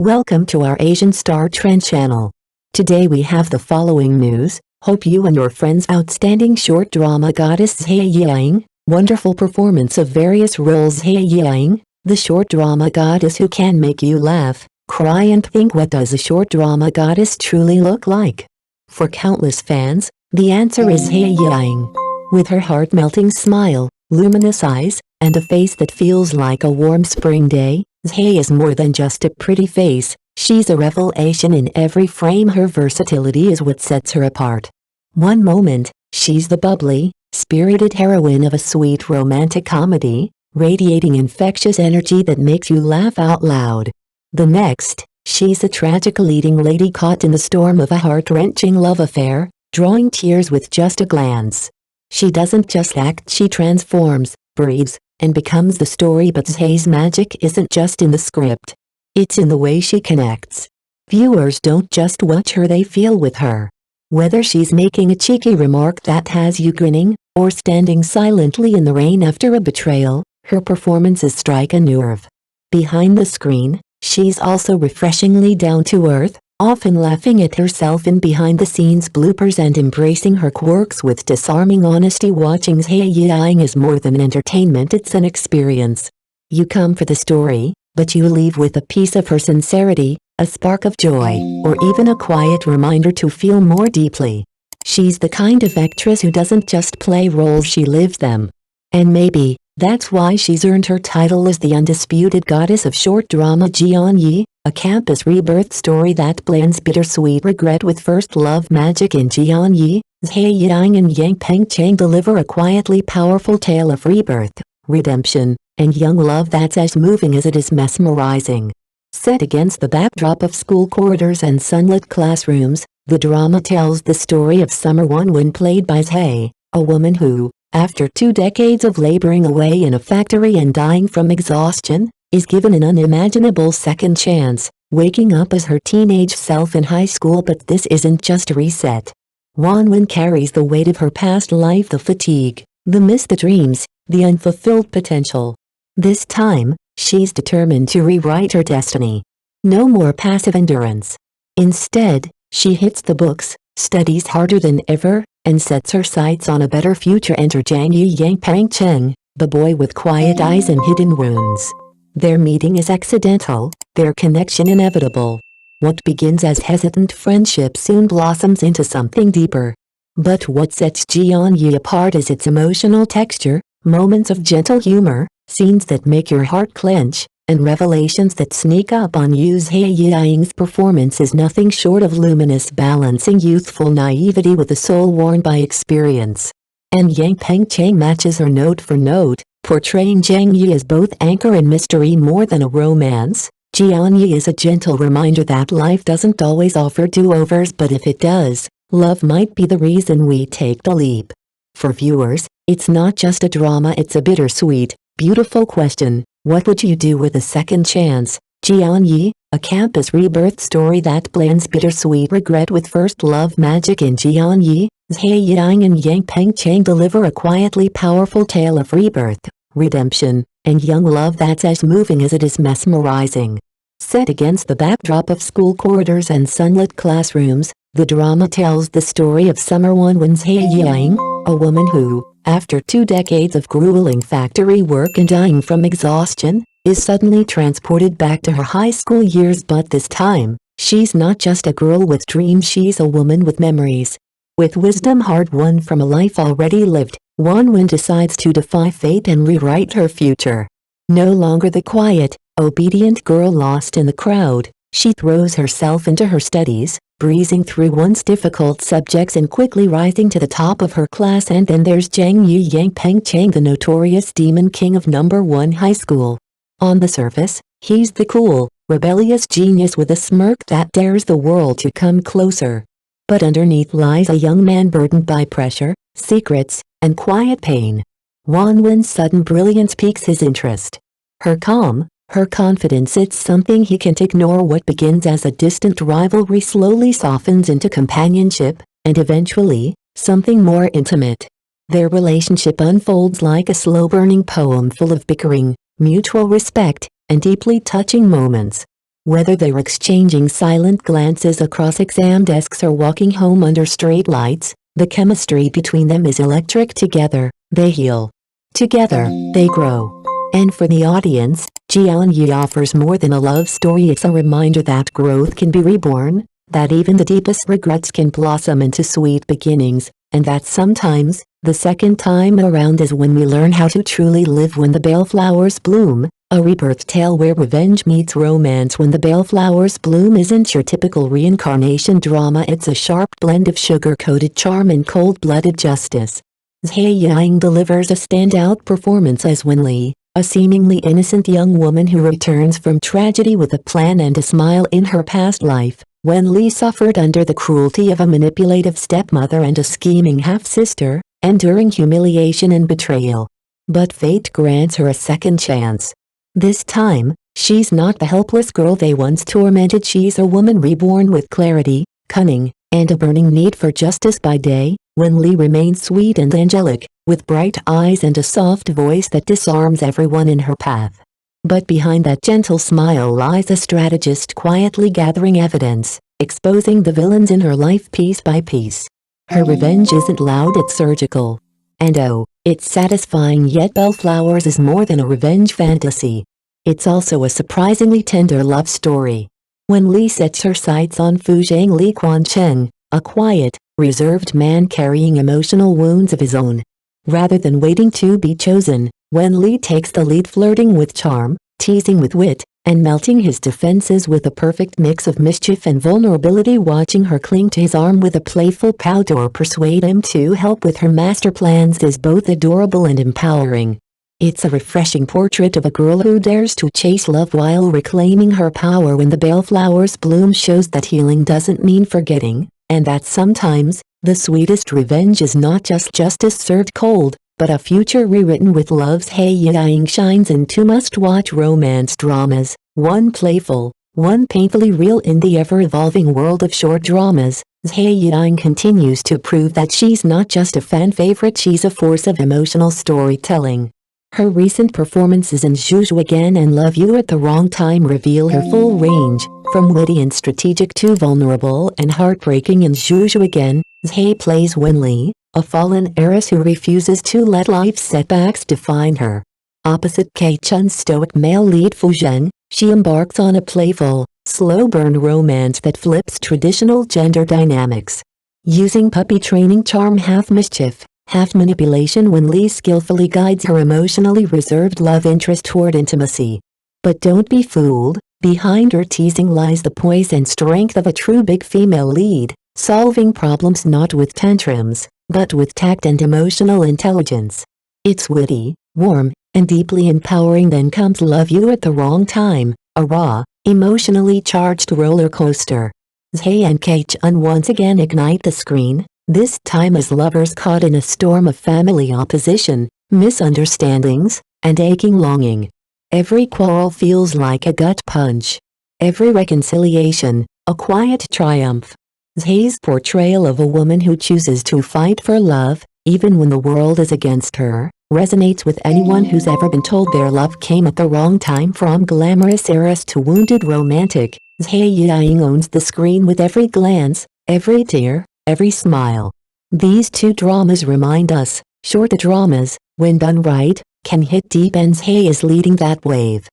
Welcome to our Asian Star Trend channel. Today we have the following news. Hope you and your friends outstanding short drama goddess Zhai Yiying, wonderful performance of various roles. Zhai Yiying, the short drama goddess who can make you laugh, cry and think. What does a short drama goddess truly look like? For countless fans, the answer is Zhai Yiying. With her heart-melting smile, luminous eyes, and a face that feels like a warm spring day, Zhai is more than just a pretty face. She's a revelation in every frame. Her versatility is what sets her apart. One moment, she's the bubbly, spirited heroine of a sweet romantic comedy, radiating infectious energy that makes you laugh out loud. The next, she's a tragic leading lady caught in the storm of a heart-wrenching love affair, drawing tears with just a glance. She doesn't just act, she transforms, breathes, and becomes the story. But Zhai's magic isn't just in the script. It's in the way she connects. Viewers don't just watch her, they feel with her. Whether she's making a cheeky remark that has you grinning, or standing silently in the rain after a betrayal, her performances strike a nerve. Behind the screen, she's also refreshingly down-to-earth, often laughing at herself in behind-the-scenes bloopers and embracing her quirks with disarming honesty. Watching Zhai Yiying is more than entertainment, it's an experience. You come for the story, but you leave with a piece of her sincerity, a spark of joy, or even a quiet reminder to feel more deeply. She's the kind of actress who doesn't just play roles, she lives them. And maybe that's why she's earned her title as the undisputed goddess of short drama. Gian Yi, a campus rebirth story that blends bittersweet regret with first love magic. In Gian Yi, Zhai Yiying and Yang Pengcheng deliver a quietly powerful tale of rebirth, redemption, and young love that's as moving as it is mesmerizing. Set against the backdrop of school corridors and sunlit classrooms, the drama tells the story of Summer Wonwon, played by Zhai, a woman who, after 2 decades of laboring away in a factory and dying from exhaustion, is given an unimaginable second chance, waking up as her teenage self in high school. But this isn't just a reset. Wonwon carries the weight of her past life, the fatigue, the miss, the dreams, the unfulfilled potential. This time, she's determined to rewrite her destiny. No more passive endurance. Instead, she hits the books, studies harder than ever, and sets her sights on a better future. Enter Gian Yi Yang Pengcheng, the boy with quiet eyes and hidden wounds. Their meeting is accidental, their connection inevitable. What begins as hesitant friendship soon blossoms into something deeper. But what sets Gian Yi apart is its emotional texture, moments of gentle humor, scenes that make your heart clench, and revelations that sneak up on you. Zhai Yiying's performance is nothing short of luminous, balancing youthful naivety with a soul worn by experience. And Yang Pengcheng matches her note for note, portraying Zhang Yi as both anchor and mystery. More than a romance, Gian Yi is a gentle reminder that life doesn't always offer do-overs, but if it does, love might be the reason we take the leap. For viewers, it's not just a drama, it's a bittersweet, beautiful question. What would you do with a second chance? Gian Yi, a campus rebirth story that blends bittersweet regret with first love magic. In Gian Yi, Zhai Yiying and Yang Pengcheng deliver a quietly powerful tale of rebirth, redemption, and young love that's as moving as it is mesmerizing. Set against the backdrop of school corridors and sunlit classrooms, the drama tells the story of Summer Wonwon. Zhai Yiying, a woman who, after 2 decades of grueling factory work and dying from exhaustion, is suddenly transported back to her high school years. But this time, she's not just a girl with dreams, she's a woman with memories. With wisdom hard-won from a life already lived, Wonwon decides to defy fate and rewrite her future. No longer the quiet, obedient girl lost in the crowd, she throws herself into her studies, breezing through once difficult subjects and quickly rising to the top of her class. And then there's Zhang Yi Yang Pengcheng, the notorious demon king of number 1 high school. On the surface, he's the cool, rebellious genius with a smirk that dares the world to come closer. But underneath lies a young man burdened by pressure, secrets, and quiet pain. Wonwon's sudden brilliance piques his interest. Her calm, her confidence, it's something he can't ignore. What begins as a distant rivalry slowly softens into companionship, and eventually, something more intimate. Their relationship unfolds like a slow-burning poem full of bickering, mutual respect, and deeply touching moments. Whether they're exchanging silent glances across exam desks or walking home under straight lights, the chemistry between them is electric. Together, they heal. Together, they grow. And for the audience, Gian Yi offers more than a love story. It's a reminder that growth can be reborn, that even the deepest regrets can blossom into sweet beginnings, and that sometimes, the second time around is when we learn how to truly live. When the bellflowers bloom, a rebirth tale where revenge meets romance. When the bellflowers bloom isn't your typical reincarnation drama, it's a sharp blend of sugar-coated charm and cold-blooded justice. Zhai Yiying delivers a standout performance as Wen Li, a seemingly innocent young woman who returns from tragedy with a plan and a smile. In her past life, Wen Li suffered under the cruelty of a manipulative stepmother and a scheming half-sister, enduring humiliation and betrayal. But fate grants her a second chance. This time, she's not the helpless girl they once tormented. She's a woman reborn with clarity, cunning, and a burning need for justice. By day, Wen Li remains sweet and angelic, with bright eyes and a soft voice that disarms everyone in her path. But behind that gentle smile lies a strategist quietly gathering evidence, exposing the villains in her life piece by piece. Her revenge isn't loud, it's surgical. And oh, it's satisfying. Yet Bellflowers is more than a revenge fantasy. It's also a surprisingly tender love story. When Li sets her sights on Fuzhang Li Quancheng, a quiet, reserved man carrying emotional wounds of his own. Rather than waiting to be chosen, Wen Li takes the lead, flirting with charm, teasing with wit, and melting his defenses with a perfect mix of mischief and vulnerability. Watching her cling to his arm with a playful pout or persuade him to help with her master plans is both adorable and empowering. It's a refreshing portrait of a girl who dares to chase love while reclaiming her power. When the bellflowers bloom shows that healing doesn't mean forgetting, and that sometimes, the sweetest revenge is not just justice served cold, but a future rewritten with love. Zhai Yiying shines in two must-watch romance dramas, one playful, one painfully real. In the ever-evolving world of short dramas, Zhai Yiying continues to prove that she's not just a fan favorite, she's a force of emotional storytelling. Her recent performances in Zhu Again and Love You at the Wrong Time reveal her full range, from witty and strategic to vulnerable and heartbreaking. In Zhu Again, Zhai plays Wen Li, a fallen heiress who refuses to let life's setbacks define her. Opposite Kei Chun's stoic male lead Fuzheng, she embarks on a playful, slow-burn romance that flips traditional gender dynamics. Using puppy training charm, half mischief, half manipulation, Wen Li skillfully guides her emotionally reserved love interest toward intimacy. But don't be fooled, behind her teasing lies the poise and strength of a true big female lead, solving problems not with tantrums, but with tact and emotional intelligence. It's witty, warm, and deeply empowering. Then comes Love You at the Wrong Time, a raw, emotionally charged roller coaster. Zhai and Kei Chun once again ignite the screen, this time as lovers caught in a storm of family opposition, misunderstandings, and aching longing. Every quarrel feels like a gut punch. Every reconciliation, a quiet triumph. Zhai's portrayal of a woman who chooses to fight for love, even when the world is against her, resonates with anyone who's ever been told their love came at the wrong time. From glamorous heiress to wounded romantic, Zhai Yiying owns the screen with every glance, every tear, every smile. These two dramas remind us, short dramas, when done right, can hit deep, and Zhai is leading that wave.